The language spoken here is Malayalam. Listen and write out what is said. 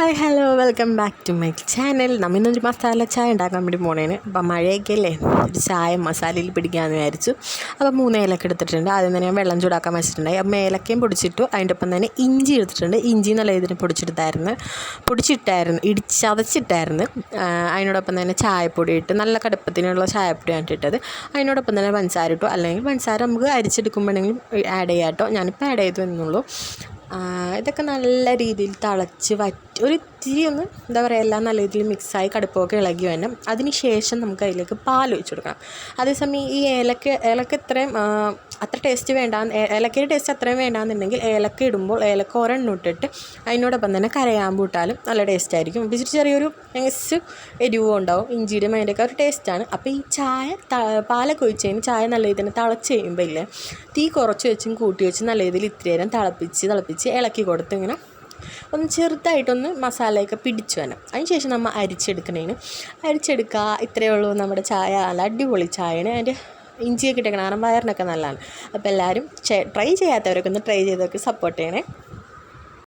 Hi hello welcome back to my channel. നമ്മൾ ഇന്നൊരു മസാല ചായ ഉണ്ടാക്കാൻ വേണ്ടി പോണേന്. അപ്പം മഴയൊക്കെ അല്ലേ, ഒരു ചായ മസാലയിൽ പിടിക്കാമെന്ന് വിചാരിച്ചു. അപ്പം 3 ഏലക്ക എടുത്തിട്ടുണ്ട്. ആദ്യം തന്നെ ഞാൻ വെള്ളം ചൂടാക്കാൻ വെച്ചിട്ടുണ്ടായി. അപ്പം ഏലക്കയും പൊടിച്ചിട്ടു. അതിൻ്റെ ഒപ്പം തന്നെ ഇഞ്ചി എടുത്തിട്ടുണ്ട്. ഇഞ്ചി നല്ല ഇതിന് പൊടിച്ചിട്ടായിരുന്നു, ചതച്ചിട്ടായിരുന്നു. അതിനോടൊപ്പം തന്നെ ചായപ്പൊടി ഇട്ട്, നല്ല കടുപ്പത്തിനുള്ള ചായപ്പൊടിയാണ് ഇട്ടത്. അതിനോടൊപ്പം തന്നെ പഞ്ചസാര ഇട്ടു. അല്ലെങ്കിൽ പഞ്ചസാര നമുക്ക് അരിച്ചെടുക്കുമ്പോഴെങ്കിലും ആഡ് ചെയ്യാം കേട്ടോ. ഞാനിപ്പോൾ ആഡ് ചെയ്തു എന്നുള്ളൂ. ഇതൊക്കെ നല്ല രീതിയിൽ തിളച്ച് ഒരു ഇത്തിരി ഒന്ന് എന്താ പറയുക, എല്ലാം നല്ല രീതിയിൽ മിക്സായി കടുപ്പമൊക്കെ ഇളകി വരണം. അതിന് ശേഷം നമുക്ക് അതിലേക്ക് പാൽ ഒഴിച്ച് കൊടുക്കണം. അതേസമയം ഈ ഏലക്ക ഇത്രയും അത്ര ടേസ്റ്റ് വേണ്ട, ഏലക്കയുടെ ടേസ്റ്റ് അത്രയും വേണ്ടാന്നുണ്ടെങ്കിൽ ഏലക്ക ഇടുമ്പോൾ ഏലക്ക ഒരെണ്ണം ഇട്ടിട്ട് അതിനോടൊപ്പം തന്നെ കരയാമ്പൂ ഇട്ടാലും നല്ല ടേസ്റ്റ് ആയിരിക്കും. ഇച്ചിരി ചെറിയൊരു എരിവും ഉണ്ടാവും, ഇഞ്ചിയുടെയും അതിൻ്റെയൊക്കെ ഒരു ടേസ്റ്റാണ്. അപ്പോൾ ഈ ചായ പാലൊക്കെ ഒഴിച്ച് കഴിഞ്ഞ് ചായ നല്ല രീതിയിൽ തന്നെ തിളച്ച് കഴിയുമ്പോൾ ഇല്ലേ, തീ കുറച്ച് വെച്ചും കൂട്ടി വെച്ച് നല്ല രീതിയിൽ ഇത്തിരി നേരം തിളപ്പിച്ച് ഇളക്കി കൊടുത്ത് ഇങ്ങനെ ഒന്ന് ചെറുതായിട്ടൊന്ന് മസാലയൊക്കെ പിടിച്ചു വരണം. അതിന് ശേഷം നമ്മൾ അരിച്ചെടുക്കുക. ഇത്രയേ ഉള്ളൂ നമ്മുടെ ചായ. നല്ല അടിപൊളി ചായയാണ്. അതിൻ്റെ ഇഞ്ചിയൊക്കെ ഇട്ടേക്കണം, കാരണം വയറിനൊക്കെ നല്ലതാണ്. അപ്പോൾ എല്ലാവരും ട്രൈ ചെയ്യാത്തവരൊക്കെ ഒന്ന് ട്രൈ ചെയ്തൊക്കെ സപ്പോർട്ട് ചെയ്യണേ.